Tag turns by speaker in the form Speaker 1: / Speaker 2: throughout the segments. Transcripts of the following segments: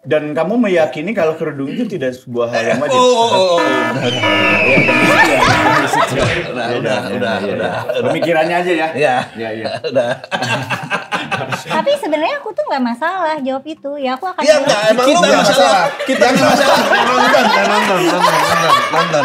Speaker 1: Dan kamu meyakini kalau kerudung itu tidak sebuah hal yang wajib.
Speaker 2: Udah.
Speaker 1: Pemikirannya aja ya.
Speaker 2: Iya. Udah.
Speaker 3: Tapi sebenarnya aku tuh nggak masalah jawab itu. Ya aku akan.
Speaker 2: Iya nggak, emang lu nggak masalah. Kita nggak masalah. Nonton.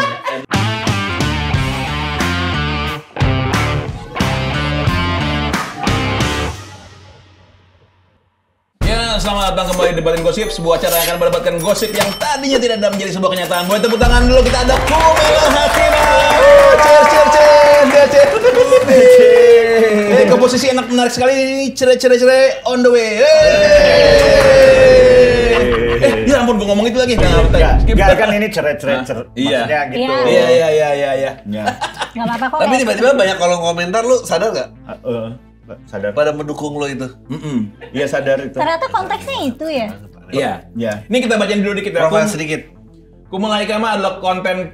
Speaker 4: Selamat datang kembali di Debatin Gosip, sebuah acara yang akan mendapatkan gosip yang tadinya tidak ada menjadi sebuah kenyataan. Boleh tepuk tangan dulu, kita ada Kumela Hakima. Cheers. Komposisi enak menarik sekali ini, cere on the way. Ya ampun, gue ngomong itu lagi.
Speaker 1: Enggak kan ini ceret.
Speaker 4: Iya.
Speaker 1: Maksudnya gitu.
Speaker 4: Iya.
Speaker 3: Nggak apa-apa kok.
Speaker 2: Tapi tiba-tiba banyak kolom komentar, lu sadar nggak?
Speaker 1: Sadar.
Speaker 2: Pada mendukung lo itu.
Speaker 1: Iya sadar itu.
Speaker 3: Ternyata konteksnya itu ya.
Speaker 4: Iya. Ini kita bacain dulu dikit ya.
Speaker 2: Profil sedikit.
Speaker 4: Kumela Hakima adalah content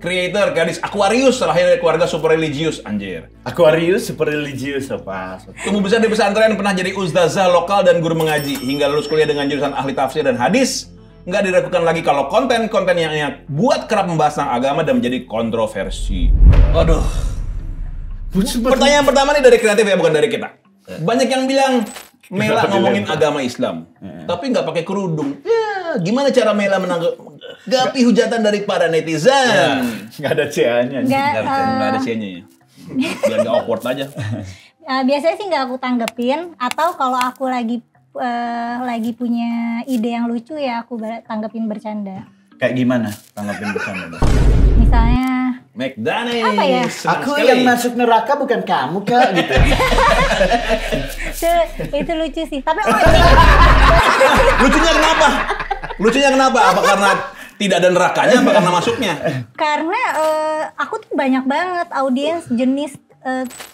Speaker 4: creator gadis Aquarius, terlahir dari keluarga super religius, anjir.
Speaker 1: Aquarius super religius apa?
Speaker 4: Tumbuh besar di pesantren, pernah jadi ustazah lokal dan guru mengaji, hingga lulus kuliah dengan jurusan ahli tafsir dan hadis. Nggak diragukan lagi kalau konten-konten yang ia buat kerap membahas tentang agama dan menjadi kontroversi.
Speaker 2: Waduh.
Speaker 4: Pertanyaan pertama nih dari kreatif ya, bukan dari kita. Banyak yang bilang Mela ngomongin agama Islam, tapi nggak pakai kerudung. Ya, gimana cara Mela menanggapi hujatan dari para netizen?
Speaker 1: Nggak ada CA-nya.
Speaker 4: Nggak ada C-nya ya. Biar nggak awkward aja.
Speaker 3: Biasanya sih nggak aku tanggepin, atau kalau aku lagi punya ide yang lucu ya aku tanggepin bercanda.
Speaker 1: Kayak gimana tanggapin bercanda?
Speaker 3: Misalnya
Speaker 4: McDonald's.
Speaker 3: Apa ya?
Speaker 1: Aku yang masuk neraka bukan kamu Kak gitu.
Speaker 3: itu lucu sih. Tapi
Speaker 4: Lucunya kenapa? Apa karena tidak ada nerakanya, apa karena masuknya?
Speaker 3: Karena aku tuh banyak banget audiens jenis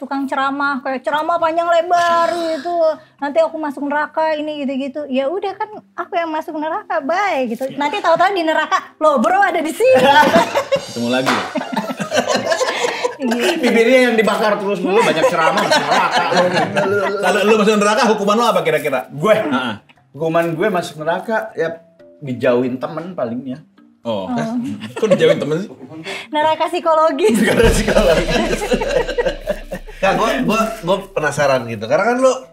Speaker 3: tukang ceramah, kayak ceramah panjang lebar gitu. Nanti aku masuk neraka ini gitu-gitu. Ya udah kan aku yang masuk neraka, bye gitu. Nanti tahu-tahu di neraka, loh bro ada di sini.
Speaker 4: Ketemu lagi.
Speaker 1: Bibirnya yang dibakar terus dulu banyak ceramah masuk neraka.
Speaker 4: Kalau lu masuk neraka, hukuman lu apa kira-kira?
Speaker 1: Hukuman gue masuk neraka ya dijauhin temen palingnya.
Speaker 4: Oh. Kok dijauhin temen sih?
Speaker 3: Neraka psikologis.
Speaker 2: Nah, gue penasaran gitu. Karena kan lo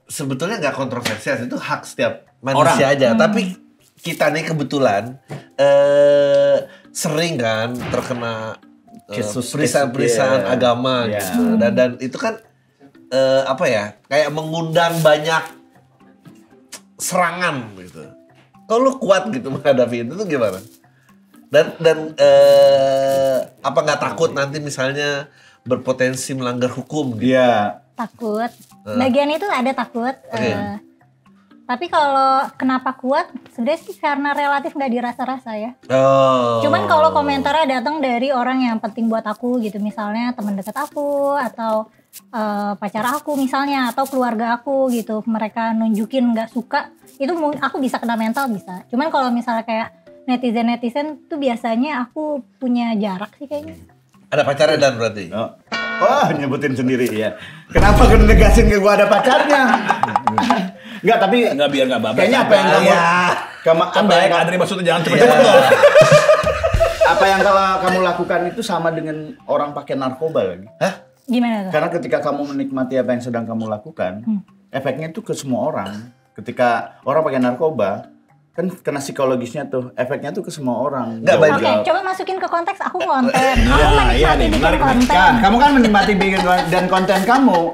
Speaker 2: sebetulnya nggak kontroversial, itu hak setiap manusia aja. Tapi kita nih kebetulan sering kan terkena perisaan-perisaan agama gitu. Dan itu kan apa ya? Kayak mengundang banyak serangan gitu. Kalau lo kuat gitu menghadapi itu tuh gimana? Dan apa nggak takut nanti misalnya berpotensi melanggar hukum gitu?
Speaker 1: Iya.
Speaker 3: Takut. Bagian itu ada takut. Tapi kalau kenapa kuat? Sebenarnya sih karena relatif nggak dirasa-rasa ya. Cuman kalau komentarnya datang dari orang yang penting buat aku gitu, misalnya teman dekat aku atau pacar aku misalnya atau keluarga aku gitu, mereka nunjukin nggak suka, itu aku bisa kena mental bisa. Cuman kalau misalnya kayak netizen tuh biasanya aku punya jarak sih kayaknya.
Speaker 2: Ada pacarnya dan berarti?
Speaker 1: Wah, nyebutin sendiri ya. Kenapa kena negasin ke gua ada pacarnya? Enggak, tapi
Speaker 4: enggak biar enggak babak.
Speaker 1: Kayaknya apa yang kamu
Speaker 4: kan baik Adri maksudnya jangan cepet-cepet dong.
Speaker 1: Apa yang kamu lakukan itu sama dengan orang pakai narkoba lagi.
Speaker 2: Hah?
Speaker 3: Gimana tuh?
Speaker 1: Karena ketika kamu menikmati apa yang sedang kamu lakukan, efeknya itu ke semua orang. Ketika orang pakai narkoba, kan kena psikologisnya tuh, efeknya tuh ke semua orang.
Speaker 3: Oke, coba masukin ke konteks, aku konten. Aku menikmati bikin konten.
Speaker 1: Kamu kan menikmati bikin dan konten kamu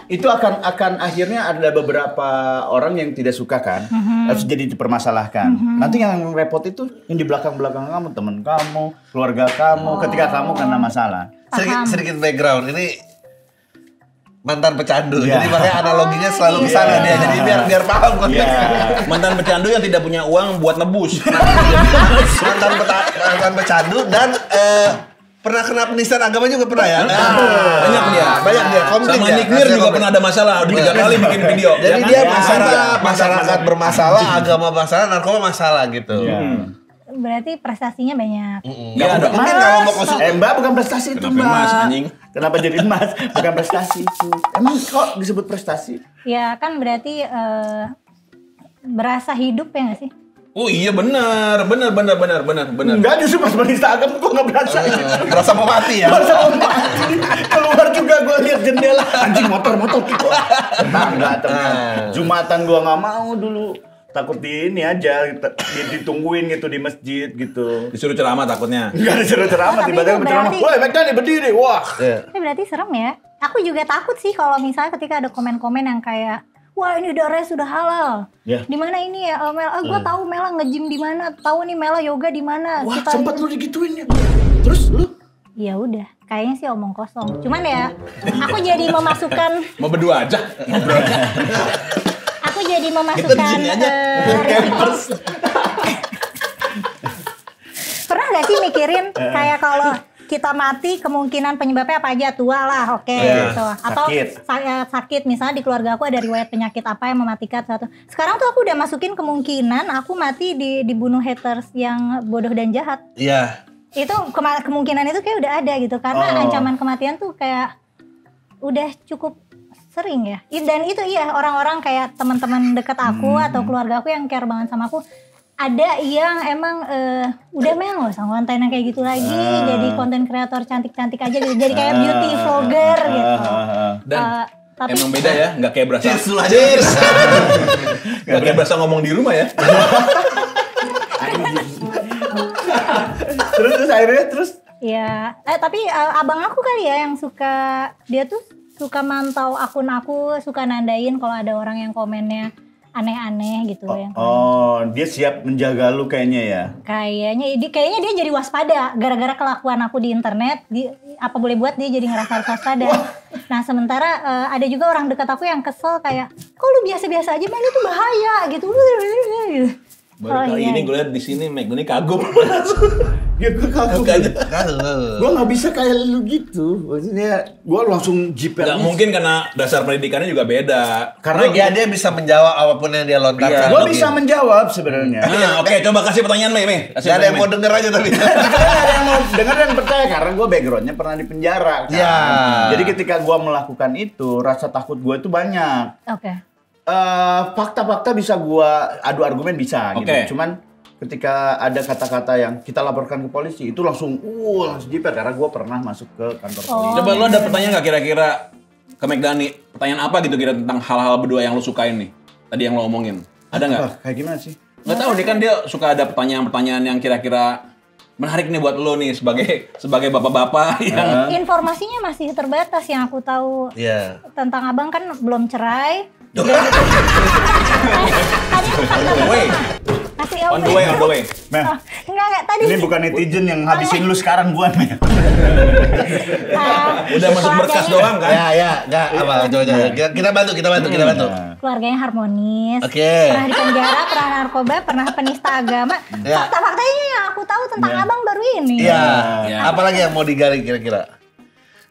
Speaker 1: itu akan akhirnya ada beberapa orang yang tidak suka kan, harus jadi dipermasalahkan. Nanti yang repot itu yang di belakang kamu, teman kamu, keluarga kamu, ketika kamu kena masalah.
Speaker 2: Sedikit background, ini mantan pecandu, jadi makanya analoginya selalu kesana dia, jadi biar paham konteksnya.
Speaker 4: Mantan pecandu yang tidak punya uang buat nebus.
Speaker 2: mantan pecandu dan pernah kena penistaan agama juga pernah ya. Banyak dia.
Speaker 4: Sama Nick Mir juga pernah ada masalah, 3 kali bikin video.
Speaker 2: Jadi dia masyarakat bermasalah, agama masalah, narkoba masalah gitu.
Speaker 3: Berarti prestasinya banyak.
Speaker 2: Ya, mungkin kalau mau konsul
Speaker 1: Mbak bukan prestasi itu Mbak.
Speaker 4: Emas, anjing.
Speaker 1: Kenapa jadi emas? Bukan prestasi itu. Emang kok disebut prestasi?
Speaker 3: Ya kan berarti berasa hidup ya nggak sih?
Speaker 4: Oh iya benar.
Speaker 1: Enggak, justru pas menista agama gue nggak berasa.
Speaker 2: Berasa mau mati ya.
Speaker 1: Berasa mau mati. Keluar juga gue lihat jendela, anjing motor gitu. Enggak ternyata. Jumatan gue nggak mau dulu. Takut di ini aja, ditungguin gitu di masjid gitu.
Speaker 4: Disuruh ceramah takutnya.
Speaker 1: Enggak disuruh ceramah, tiba-tiba ceramah. Woi, McDani berdiri, wah.
Speaker 3: Ini berarti serem ya. Aku juga takut sih kalau misalnya ketika ada komen-komen yang kayak, wah ini darahnya sudah halal.
Speaker 1: Ya.
Speaker 3: Di mana ini ya, Mel? Gue tahu Mela nge-gym di mana, tahu nih Mela yoga di mana.
Speaker 1: Wah, sempat lu digituin ya. Terus lu?
Speaker 3: Ya udah, kayaknya sih omong kosong. Cuman ya, aku jadi memasukkan.
Speaker 4: Mau berdua aja ngobrol.
Speaker 3: Aku jadi memasukkan resiko. Pernah gak sih mikirin kayak kalau kita mati kemungkinan penyebabnya apa aja, tua lah, oke, gitu. Atau sakit, misalnya di keluarga aku ada riwayat penyakit apa yang mematikan satu. Sekarang tuh aku udah masukin kemungkinan aku mati dibunuh haters yang bodoh dan jahat.
Speaker 2: Iya.
Speaker 3: Itu kemungkinan itu kayak udah ada gitu, karena ancaman kematian tuh kayak udah cukup sering ya. Dan itu iya, orang-orang kayak teman-teman dekat aku atau keluarga aku yang care banget sama aku, ada yang emang udah Mel nggak usah konten yang kayak gitu lagi, jadi konten kreator cantik-cantik aja gitu, jadi kayak beauty vlogger gitu.
Speaker 4: Dan
Speaker 3: tapi
Speaker 4: emang beda ya, nggak kayak berasa.
Speaker 2: Cheers.
Speaker 4: Nggak kayak berasa ngomong di rumah ya.
Speaker 1: Terus akhirnya
Speaker 3: ya, tapi abang aku kali ya yang dia tuh suka mantau akun aku, suka nandain kalau ada orang yang komennya aneh-aneh gitu yang.
Speaker 1: Dia siap menjaga lu kayaknya ya.
Speaker 3: Kayaknya dia jadi waspada gara-gara kelakuan aku di internet. Apa boleh buat dia jadi ngerasa harus waspada. Nah, sementara ada juga orang dekat aku yang kesel kayak, "Kok lu biasa-biasa aja, Mel, itu bahaya." gitu.
Speaker 4: Baru kali ini gue liat di sini McDani kagum.
Speaker 1: Dia gue kagum. Gue nggak bisa kayak lu gitu. Maksudnya gue langsung jiper.
Speaker 4: Nggak mungkin karena dasar pendidikannya juga beda.
Speaker 2: Karena dia bisa menjawab apapun yang dia lontarkan.
Speaker 1: Gue bisa menjawab sebenarnya.
Speaker 4: Nah, oke, coba kasih pertanyaan Mei.
Speaker 2: Gak ada yang mau denger aja tapi.
Speaker 1: Ada yang mau dengar dan percaya karena gue backgroundnya pernah di penjara. Kan?
Speaker 2: Ya.
Speaker 1: Jadi ketika gue melakukan itu, rasa takut gue itu banyak.
Speaker 3: Oke.
Speaker 1: Fakta-fakta bisa gua adu argumen bisa
Speaker 4: Oke.
Speaker 1: gitu. Cuman ketika ada kata-kata yang kita laporkan ke polisi itu langsung jiper karena gua pernah masuk ke kantor polisi.
Speaker 4: Coba lu ada pertanyaan nggak kira-kira ke McDani? Pertanyaan apa gitu kira tentang hal-hal berdua yang lu sukain nih? Tadi yang lu omongin. Ada nggak?
Speaker 1: Kayak gimana sih?
Speaker 4: Nggak tahu nih kan dia suka ada pertanyaan-pertanyaan yang kira-kira menarik nih buat lo nih sebagai bapak-bapak yang
Speaker 3: Informasinya masih terbatas yang aku tahu.
Speaker 2: Iya.
Speaker 3: Tentang abang kan belum cerai.
Speaker 4: on the way.
Speaker 1: Mel,
Speaker 3: Enggak tadi.
Speaker 1: ini bukan netizen yang habisin lu sekarang gua, Mel.
Speaker 4: Udah masuk berkas doang kan?
Speaker 2: Ya, enggak apa coba. Kita bantu.
Speaker 3: Keluarganya harmonis.
Speaker 2: Oke.
Speaker 3: Pernah di penjara, pernah narkoba, pernah penista agama.
Speaker 2: Ya.
Speaker 3: Fakta-faktanya yang aku tahu tentang abang baru ini.
Speaker 2: Iya.
Speaker 4: Ya.
Speaker 2: Apalagi yang mau digali kira-kira?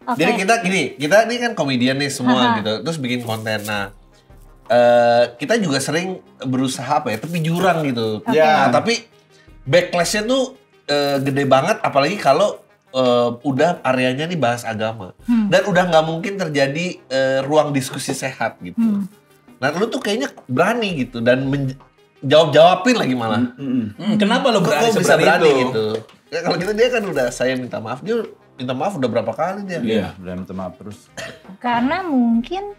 Speaker 3: Oke.
Speaker 2: Jadi kita ini kan komedian nih semua gitu. Terus bikin konten. Nah, kita juga sering berusaha tepi jurang gitu.
Speaker 1: Ya.
Speaker 2: Nah, tapi backlash-nya tuh gede banget apalagi kalau udah areanya nih bahas agama. Dan udah nggak mungkin terjadi ruang diskusi sehat gitu. Nah, lu tuh kayaknya berani gitu dan jawab-jawabin lagi malah.
Speaker 4: Kenapa lo berani
Speaker 2: Kok bisa
Speaker 4: seperti
Speaker 2: berani
Speaker 4: itu?
Speaker 2: gitu? Ya, kalau kita dia kan udah saya minta maaf, dia minta maaf udah berapa kali dia.
Speaker 4: Iya.
Speaker 1: Udah minta maaf terus.
Speaker 3: Karena mungkin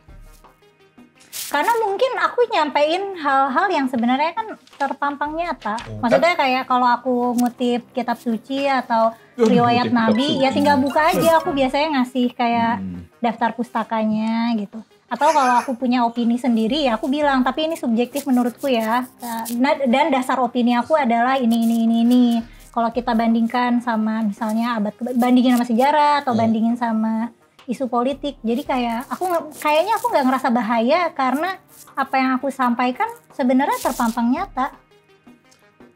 Speaker 3: aku nyampein hal-hal yang sebenarnya kan terpampang nyata. Maksudnya kayak kalau aku ngutip kitab suci atau riwayat Nabi, ya tinggal buka aja. Aku biasanya ngasih kayak daftar pustakanya gitu. Atau kalau aku punya opini sendiri ya aku bilang, tapi ini subjektif menurutku ya. Dan dasar opini aku adalah ini. Kalau kita bandingkan sama misalnya bandingin sama sejarah atau bandingin sama isu politik. Jadi kayaknya aku nggak ngerasa bahaya karena apa yang aku sampaikan sebenarnya terpampang nyata.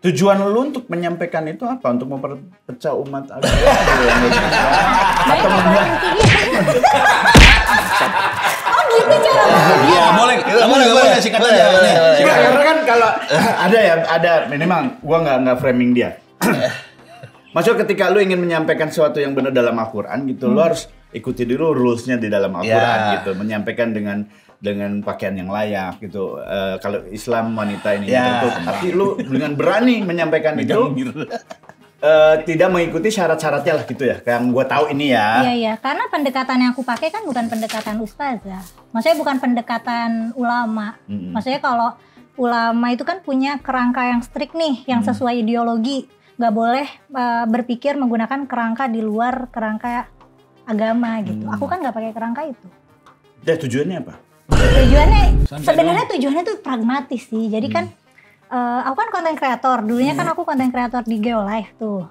Speaker 1: Tujuan lu untuk menyampaikan itu apa? Untuk memperpecah umat agama? Atau
Speaker 3: Oh gitu cara.
Speaker 4: Iya, boleh sikat aja.
Speaker 1: Karena kan kalau ada memang gua nggak framing dia. Maksudnya ketika lu ingin menyampaikan sesuatu yang benar dalam Al-Quran gitu, lu harus ikuti dulu rules-nya di dalam Al-Quran gitu, menyampaikan dengan dengan pakaian yang layak gitu. Kalau Islam wanita ini tertutup, tapi lu dengan berani menyampaikan itu tidak mengikuti syarat-syaratnya lah gitu ya. Yang gue tahu ini ya.
Speaker 3: Iya, karena pendekatan yang aku pakai kan bukan pendekatan ustazah. Maksudnya bukan pendekatan ulama. Maksudnya kalau ulama itu kan punya kerangka yang strict nih, yang sesuai ideologi. Nggak boleh berpikir menggunakan kerangka di luar kerangka agama gitu. Aku kan nggak pakai kerangka itu.
Speaker 1: Ya tujuannya apa?
Speaker 3: Sebenarnya tujuannya tuh pragmatis sih. Jadi kan aku kan konten kreator. Dulunya kan aku konten kreator di Geolife tuh.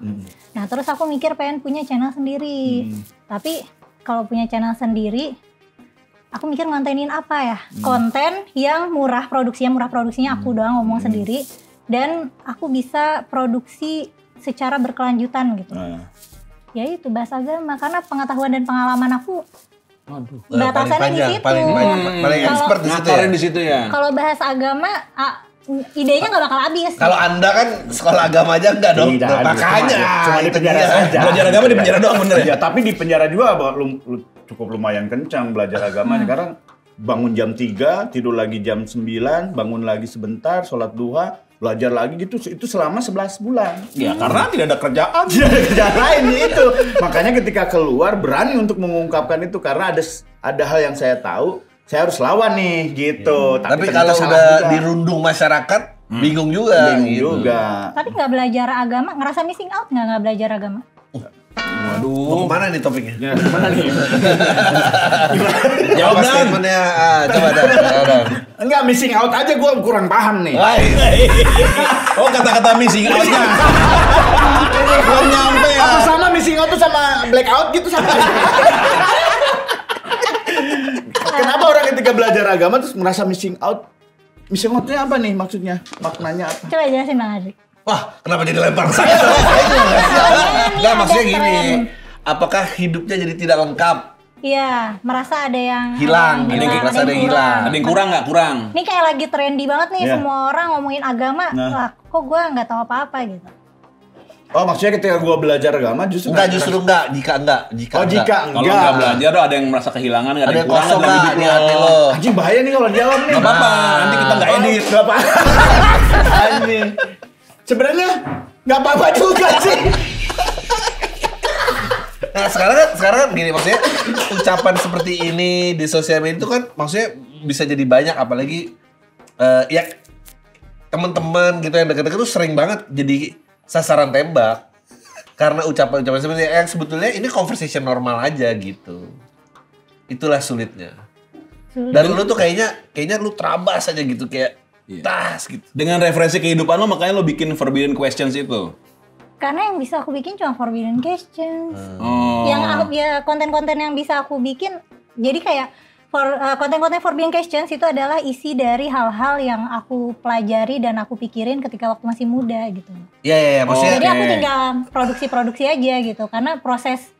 Speaker 3: Nah terus aku mikir pengen punya channel sendiri. Tapi kalau punya channel sendiri, aku mikir ngontenin apa ya? Konten yang murah produksinya aku doang ngomong sendiri. Dan aku bisa produksi secara berkelanjutan gitu. Ya itu bahasa agama, karena pengetahuan dan pengalaman aku batasannya di situ.
Speaker 2: Paling expert di situ ya.
Speaker 4: Di situ ya.
Speaker 3: Kalau bahasa agama, idenya nggak bakal habis.
Speaker 2: Kalau Anda kan sekolah agama aja enggak dong.
Speaker 1: Tidak,
Speaker 2: Makanya
Speaker 1: cuma di penjara saja.
Speaker 4: Belajar agama di penjara doang bener ya?
Speaker 1: Ya, tapi di penjara juga lu cukup lumayan kencang belajar agamanya. Karena bangun jam 3, tidur lagi jam 9, bangun lagi sebentar, sholat duha, belajar lagi gitu, itu selama 11 bulan.
Speaker 4: Ya karena tidak ada kerjaan.
Speaker 1: Tidak ada kerjaan lain itu. Makanya ketika keluar berani untuk mengungkapkan itu, karena ada hal yang saya tahu, saya harus lawan nih gitu.
Speaker 2: Tapi kalau udah dirundung masyarakat, bingung juga.
Speaker 1: Bingung juga.
Speaker 3: Tapi nggak belajar agama, ngerasa missing out nggak belajar agama?
Speaker 2: Waduh. Mau kemana nih topiknya?
Speaker 1: Ya, gimana nih?
Speaker 4: Jawab Dan.
Speaker 2: statementnya. Coba Dan.
Speaker 1: Enggak, missing out aja gue kurang paham nih.
Speaker 4: Oh kata-kata missing out-nya. Belum nyampe ya.
Speaker 1: Apa sama missing out tuh sama blackout gitu sama? Kenapa orang ketika belajar agama terus merasa missing out? Missing out-nya apa nih maksudnya? Maknanya apa?
Speaker 3: Coba jelasin Bang Adri.
Speaker 2: Wah, kenapa jadi lempar saya? Enggak, maksudnya gini. Apakah hidupnya jadi tidak lengkap?
Speaker 3: Iya, merasa ada yang
Speaker 2: Hilang,
Speaker 3: ada yang hilang.
Speaker 4: Ada yang kurang nggak? Kurang.
Speaker 3: Ini kayak lagi trendy banget nih,
Speaker 1: Iya.
Speaker 3: semua orang ngomongin agama. Lah, kok gue nggak tahu apa-apa gitu.
Speaker 1: Oh, maksudnya ketika gua belajar agama justru
Speaker 2: Enggak. Jika enggak.
Speaker 1: Oh, jika
Speaker 4: Kalau
Speaker 1: enggak.
Speaker 4: nggak belajar tuh ada yang merasa kehilangan, nggak ada
Speaker 2: Ada
Speaker 4: yang kurang
Speaker 2: kosong
Speaker 4: dalam
Speaker 2: nggak
Speaker 4: hidup
Speaker 2: di
Speaker 4: lo.
Speaker 2: hati lo.
Speaker 1: Anjing bahaya nih kalau jawab nih.
Speaker 4: Nggak apa-apa, nanti kita nggak edit.
Speaker 1: Enggak apa. Anjing. Sebenarnya enggak apa-apa juga sih.
Speaker 2: Nah, sekarang kan gini, maksudnya ucapan seperti ini di sosial media itu kan maksudnya bisa jadi banyak, apalagi ya teman-teman gitu yang dekat-dekat tuh sering banget jadi sasaran tembak karena ucapan-ucapan seperti yang sebetulnya ini conversation normal aja gitu. Itulah sulitnya. Dan lu tuh kayaknya lu terabas aja gitu kayak tas gitu.
Speaker 4: Dengan referensi kehidupan lo makanya lo bikin forbidden questions itu.
Speaker 3: Karena yang bisa aku bikin cuma forbidden questions.
Speaker 4: Oh.
Speaker 3: Yang ya konten-konten yang bisa aku bikin, jadi kayak konten-konten forbidden questions itu adalah isi dari hal-hal yang aku pelajari dan aku pikirin ketika waktu masih muda gitu.
Speaker 2: Iya, maksudnya
Speaker 3: Jadi aku tinggal produksi-produksi aja gitu, karena proses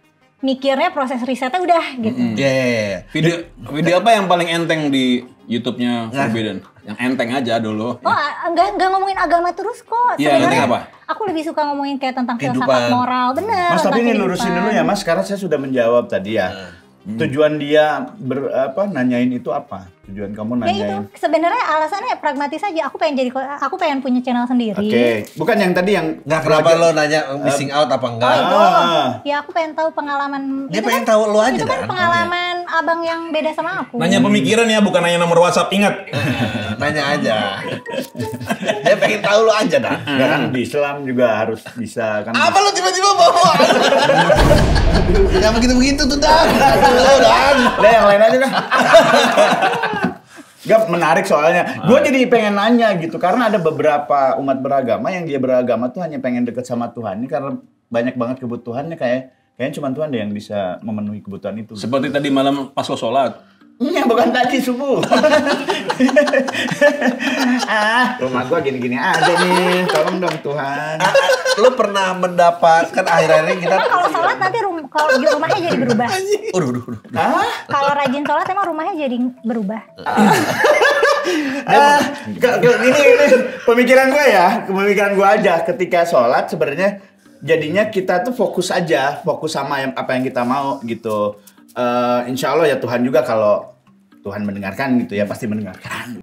Speaker 3: risetnya udah gitu.
Speaker 2: iya.
Speaker 4: Video apa yang paling enteng di YouTube-nya Forbidden? Yang enteng aja dulu.
Speaker 3: Oh, enggak ngomongin agama terus kok.
Speaker 4: Iya,
Speaker 3: Sebenarnya
Speaker 4: enteng apa?
Speaker 3: aku lebih suka ngomongin kayak tentang
Speaker 2: Kehidupan.
Speaker 3: filsafat moral, bener.
Speaker 1: Mas, tapi
Speaker 3: tentang
Speaker 1: ini lurusin
Speaker 3: kehidupan.
Speaker 1: dulu ya, Mas. Sekarang saya sudah menjawab tadi ya. Tujuan dia nanyain itu apa? Tujuan kamu
Speaker 3: Ya itu,
Speaker 1: nanyain.
Speaker 3: sebenarnya alasannya pragmatis aja. Aku pengen punya channel sendiri.
Speaker 1: Oke, bukan yang tadi yang
Speaker 2: Nggak, kenapa lo nanya missing out apa
Speaker 3: Oh
Speaker 2: enggak?
Speaker 3: itu,
Speaker 1: Ah.
Speaker 3: ya aku pengen tahu pengalaman.
Speaker 2: Dia
Speaker 3: itu
Speaker 2: pengen tahu lu aja,
Speaker 3: Itu kan
Speaker 2: Dan.
Speaker 3: pengalaman abang yang beda sama aku.
Speaker 4: Nanya pemikiran ya, bukan nanya nomor WhatsApp. Ingat.
Speaker 2: Nanya aja. Dia pengen tahu lo aja dah.
Speaker 1: ya kan di Islam juga harus bisa kan.
Speaker 2: Apa lo tiba-tiba bawa? Jangan begitu-begitu tuh Dan. Aduh, Dan.
Speaker 1: Udah yang lain aja dah. Gak menarik soalnya. Gue jadi pengen nanya gitu karena ada beberapa umat beragama yang dia beragama tuh hanya pengen deket sama Tuhan ini karena banyak banget kebutuhannya kayaknya cuma Tuhan deh yang bisa memenuhi kebutuhan itu.
Speaker 4: Seperti tadi malam pas lo sholat.
Speaker 1: Iya, bukan tadi subuh. Rumah gua gini-gini aja nih. Tolong dong Tuhan.
Speaker 2: Lo pernah mendapatkan akhir-akhir ini kita
Speaker 3: Emang kalau sholat nanti kalau di rumahnya jadi berubah.
Speaker 2: Udah.
Speaker 3: Kalau rajin sholat emang rumahnya jadi berubah.
Speaker 1: Ini pemikiran gua ya, pemikiran gua aja. Ketika sholat sebenarnya jadinya kita tuh fokus sama apa yang kita mau gitu. Insya Allah ya Tuhan juga kalau Tuhan mendengarkan gitu ya, pasti mendengarkan.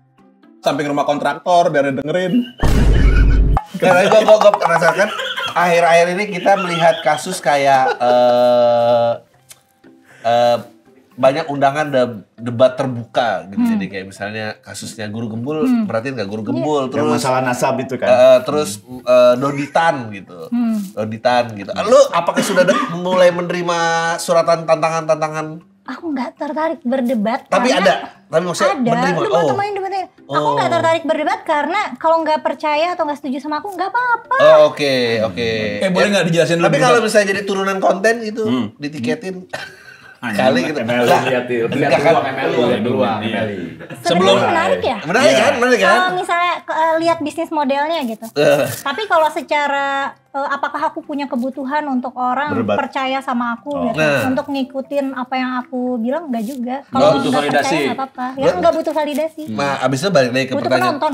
Speaker 4: Sampai rumah kontraktor biar dengerin.
Speaker 2: Karena gue penasaran, akhir-akhir ini kita melihat kasus kayak banyak undangan debat terbuka gitu. Jadi kayak misalnya kasusnya Guru Gembul, perhatiin nggak Guru Gembul, terus
Speaker 1: yang masalah nasab itu kan.
Speaker 2: terus Doditan gitu. Doditan gitu. Lu apakah sudah mulai menerima suratan tantangan-tantangan?
Speaker 3: Aku nggak tertarik berdebat.
Speaker 2: Tapi
Speaker 3: karena
Speaker 2: tapi maksudnya menerima.
Speaker 3: Debat. Aku nggak tertarik berdebat karena kalau nggak percaya atau nggak setuju sama aku nggak apa-apa.
Speaker 2: Oh, oke.
Speaker 4: Boleh nggak dijelasin
Speaker 2: Tapi
Speaker 4: lebih?
Speaker 2: kalau misalnya jadi turunan konten itu ditiketin kali gitu.
Speaker 1: Lihat peluang MLI.
Speaker 4: Sebelum-
Speaker 3: Menarik ya.
Speaker 2: Menarik kan?
Speaker 3: Kalau misalnya lihat bisnis modelnya gitu. Tapi kalau secara apakah aku punya kebutuhan untuk orang
Speaker 1: Berdebat.
Speaker 3: percaya sama aku gitu,
Speaker 2: Nah.
Speaker 3: untuk ngikutin apa yang aku bilang enggak juga. Kalau
Speaker 4: butuh
Speaker 3: nggak
Speaker 4: validasi.
Speaker 3: percaya nggak apa-apa. Ya enggak butuh validasi.
Speaker 2: Nah, abis itu balik lagi ke
Speaker 3: Butuh
Speaker 2: pertanyaan.
Speaker 3: penonton.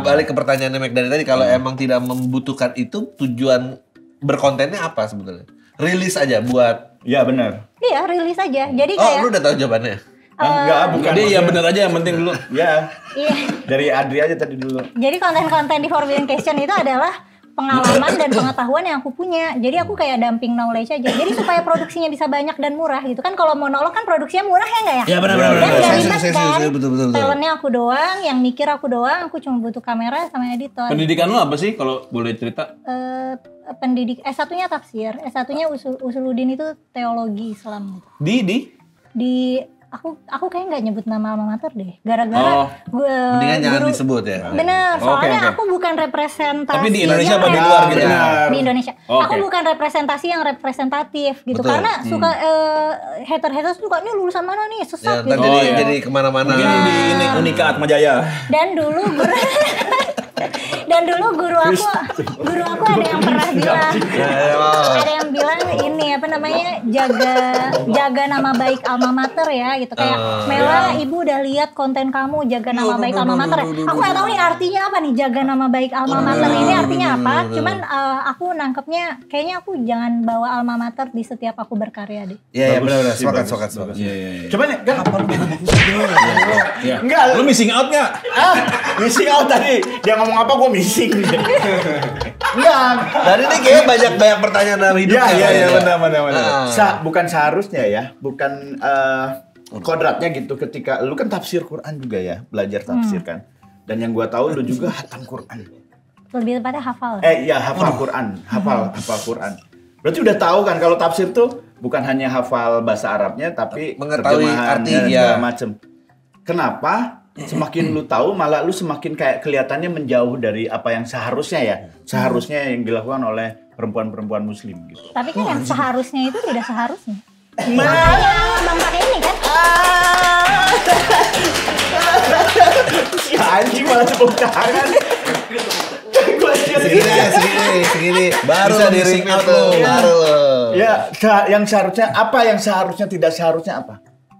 Speaker 2: Balik ke pertanyaannya McDani tadi, kalau emang tidak membutuhkan itu, tujuan berkontennya apa sebetulnya? Rilis aja buat.
Speaker 1: Iya benar.
Speaker 3: Iya, rilis aja. Jadi
Speaker 2: Oh,
Speaker 3: kayak
Speaker 2: lu udah tahu jawabannya?
Speaker 1: Enggak, bukan.
Speaker 4: Jadi ya bener aja, yang penting dulu.
Speaker 1: Ya,
Speaker 3: iya.
Speaker 1: dari Adri aja tadi dulu.
Speaker 3: Jadi konten-konten di Forbidden Question itu adalah pengalaman dan pengetahuan yang aku punya. Jadi aku kayak dumping knowledge aja. Jadi supaya produksinya bisa banyak dan murah gitu kan. Kalau monolog kan produksinya murah ya nggak ya?
Speaker 2: Ya benar.
Speaker 3: Dan nggak
Speaker 2: Saya
Speaker 3: ribet
Speaker 2: setuju,
Speaker 3: kan.
Speaker 2: betul.
Speaker 3: Talentnya aku doang, yang mikir aku doang. Aku cuma butuh kamera sama editor.
Speaker 4: Pendidikan lu apa sih kalau boleh cerita?
Speaker 3: S1-nya tafsir, S1-nya Usuluddin itu teologi Islam. Di aku kayak nggak nyebut nama alma mater deh. Gara-gara
Speaker 2: Mendingan jangan disebut ya.
Speaker 3: Bener, soalnya
Speaker 4: Oke.
Speaker 3: aku bukan representasi.
Speaker 4: Tapi di Indonesia
Speaker 3: yang
Speaker 4: apa di luar gitu?
Speaker 3: Di Indonesia.
Speaker 4: Oke.
Speaker 3: Aku bukan representasi yang representatif gitu.
Speaker 2: Betul.
Speaker 3: Karena suka hater-haters suka ini lulusan mana nih
Speaker 2: Ya,
Speaker 3: sesat
Speaker 2: ntar
Speaker 3: gitu.
Speaker 2: jadi kemana-mana.
Speaker 4: Mungkin di ini Unika Atmajaya.
Speaker 3: Dan dulu guru aku ada yang pernah bilang ada yang bilang ini apa namanya jaga nama baik alma mater ya gitu kayak Mela ibu udah lihat konten kamu jaga nama baik alma mater ya. Aku nggak tahu nih artinya apa nih jaga nama baik alma mater ini artinya apa cuman aku nangkepnya kayaknya aku jangan bawa alma mater di setiap aku berkarya deh.
Speaker 2: Iya,
Speaker 1: Bagus
Speaker 2: benar.
Speaker 1: sih,
Speaker 2: Sepakat.
Speaker 1: Coba nih, kan apa lu Enggak,
Speaker 4: Lu missing out nggak?
Speaker 1: missing out tadi. Dia ngomong apa gua missing. Enggak.
Speaker 2: Dan ini kayaknya banyak pertanyaan dalam hidup.
Speaker 1: Iya, benar.
Speaker 2: Ah.
Speaker 1: Bukan seharusnya ya, bukan kodratnya gitu ketika lu kan tafsir Quran juga ya, belajar tafsir kan. Dan yang gua tahu lu juga hatam Quran.
Speaker 3: Lebih tepatnya hafal.
Speaker 1: Iya, hafal Quran, hafal Quran. Berarti udah tahu kan kalau tafsir tuh bukan hanya hafal bahasa Arabnya tapi
Speaker 2: Mengetahui
Speaker 1: terjemahannya
Speaker 2: arti,
Speaker 1: segala
Speaker 2: ya.
Speaker 1: macem. Kenapa? Semakin lu tahu malah lu semakin kayak kelihatannya menjauh dari apa yang seharusnya ya. Seharusnya yang dilakukan oleh perempuan-perempuan muslim gitu.
Speaker 3: Tapi kan yang seharusnya itu tidak seharusnya. Makanya Bang pakai ini kan.
Speaker 1: Si anjing malah tepuk tangan.
Speaker 2: Segini. Baru
Speaker 4: Bisa
Speaker 2: lo
Speaker 4: di
Speaker 2: missing
Speaker 4: ring
Speaker 2: out
Speaker 4: out
Speaker 2: lo.
Speaker 4: lo.
Speaker 2: Baru lo.
Speaker 1: Ya, yang seharusnya tidak seharusnya apa?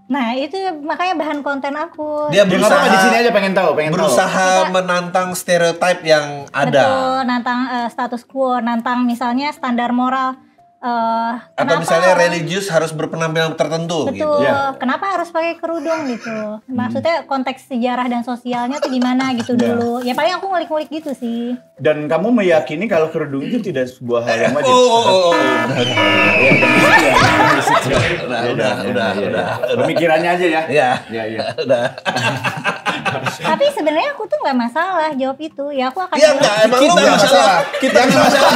Speaker 3: Nah itu makanya bahan konten aku.
Speaker 2: Dia
Speaker 1: Ya nggak apa-apa, di sini aja pengen tahu.
Speaker 2: berusaha menantang stereotip yang ada.
Speaker 3: Betul, nantang status quo, nantang misalnya standar moral.
Speaker 2: Atau
Speaker 3: Kenapa
Speaker 2: misalnya
Speaker 3: orang-
Speaker 2: religius harus berpenampilan tertentu
Speaker 3: Betul,
Speaker 2: gitu.
Speaker 1: Ya.
Speaker 3: kenapa harus pakai kerudung gitu? Maksudnya konteks sejarah dan sosialnya tuh gimana gitu dulu. Ya paling aku ngulik-ngulik gitu sih.
Speaker 1: Dan kamu meyakini kalau kerudung itu tidak sebuah hal yang wajib.
Speaker 2: Udah.
Speaker 1: Pemikirannya aja ya.
Speaker 2: Iya. Udah.
Speaker 3: Tapi sebenarnya aku tuh nggak masalah jawab itu. Ya aku akan
Speaker 2: Iya enggak, emang lu enggak masalah.
Speaker 4: Kita nggak masalah.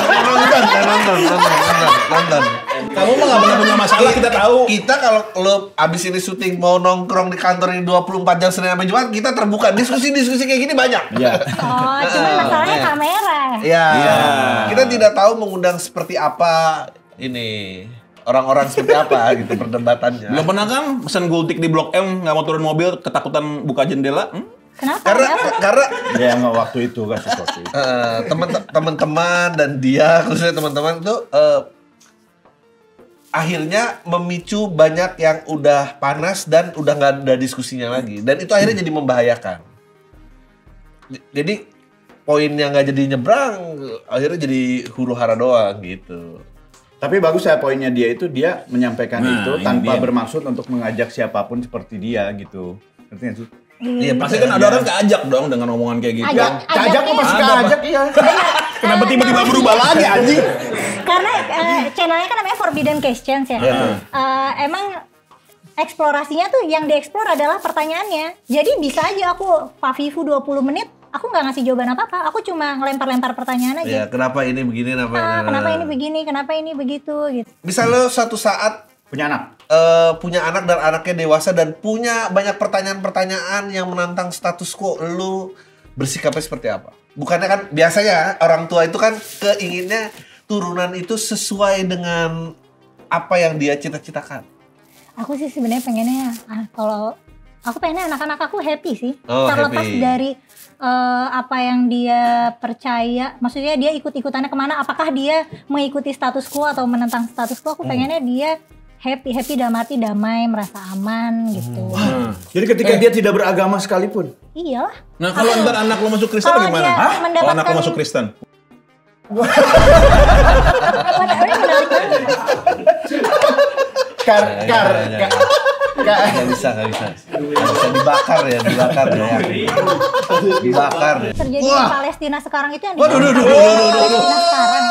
Speaker 2: Nonton.
Speaker 4: Kamu mah nggak pernah punya masalah, kita tahu.
Speaker 2: Kita kalau lo abis ini syuting mau nongkrong di kantor ini 24 jam Senin sampai Jumat, kita terbuka diskusi kayak gini banyak.
Speaker 1: Iya.
Speaker 3: Oh, cuman masalahnya kamera.
Speaker 2: Iya.
Speaker 1: Iya.
Speaker 2: Kita tidak tahu mengundang seperti apa ini orang-orang seperti apa gitu perdebatannya.
Speaker 4: Belum pernah kan pesan gultik di Blok M nggak mau turun mobil ketakutan buka jendela?
Speaker 3: Kenapa?
Speaker 2: Karena
Speaker 1: Ya nggak waktu itu kan sesuatu itu.
Speaker 2: teman-teman dan dia khususnya teman-teman tuh akhirnya memicu banyak yang udah panas dan udah nggak ada diskusinya lagi dan itu akhirnya jadi membahayakan. Jadi poinnya nggak jadi nyebrang, akhirnya jadi huru hara doang gitu.
Speaker 1: Tapi bagus ya poinnya dia itu dia menyampaikan
Speaker 4: Nah,
Speaker 1: itu
Speaker 4: ini
Speaker 1: tanpa
Speaker 4: dia.
Speaker 1: bermaksud untuk mengajak siapapun seperti dia gitu. Ngerti nggak sih?
Speaker 2: Iya,
Speaker 4: Pasti kan ada orang keajak dong dengan omongan kayak gitu.
Speaker 1: Ajak kok pasti keajak iya.
Speaker 4: Kenapa tiba-tiba berubah lagi anjing?
Speaker 3: Karena channelnya kan namanya Forbidden Questions ya. Emang eksplorasinya tuh yang dieksplor adalah pertanyaannya. Jadi bisa aja aku Pavivu 20 menit, aku nggak ngasih jawaban apa-apa. Aku cuma ngelempar-lempar pertanyaan aja.
Speaker 2: Ya, kenapa ini begini,
Speaker 3: Kenapa ini begini, kenapa ini begitu gitu.
Speaker 2: Bisa lo suatu saat
Speaker 1: Punya anak.
Speaker 2: punya anak dan anaknya dewasa dan punya banyak pertanyaan-pertanyaan yang menantang status quo, lu bersikapnya seperti apa? Bukannya kan biasanya orang tua itu kan keinginnya turunan itu sesuai dengan apa yang dia cita-citakan.
Speaker 3: Aku sih sebenarnya pengennya kalau aku pengennya anak-anak aku happy sih.
Speaker 2: Oh,
Speaker 3: Terlepas
Speaker 2: happy.
Speaker 3: dari apa yang dia percaya, maksudnya dia ikut-ikutannya kemana, apakah dia mengikuti status quo atau menentang status quo, aku pengennya dia happy dalam arti damai, merasa aman gitu.
Speaker 1: Jadi ketika dia tidak beragama sekalipun.
Speaker 3: Iyalah.
Speaker 4: Nah kalau ntar anak lo masuk Kristen
Speaker 3: Kalau
Speaker 4: gimana?
Speaker 3: dia
Speaker 4: Kalau anak lo
Speaker 3: mendapatkan-
Speaker 4: masuk Kristen?
Speaker 3: Menarik banget.
Speaker 2: Nggak bisa. Nggak bisa dibakar ya. Dibakar ya.
Speaker 3: Terjadi di Palestina sekarang itu yang
Speaker 2: Waduh.
Speaker 3: Palestina sekarang.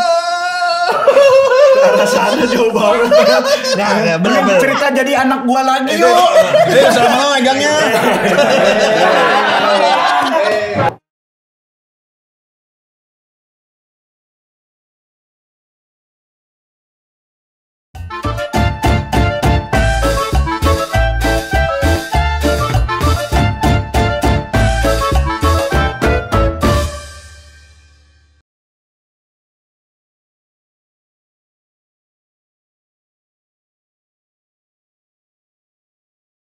Speaker 1: Karena sana jauh banget.
Speaker 2: Nah, ya,
Speaker 1: Belum
Speaker 2: bener.
Speaker 1: cerita jadi anak gua lagi yuk.
Speaker 4: Sama lo megangnya.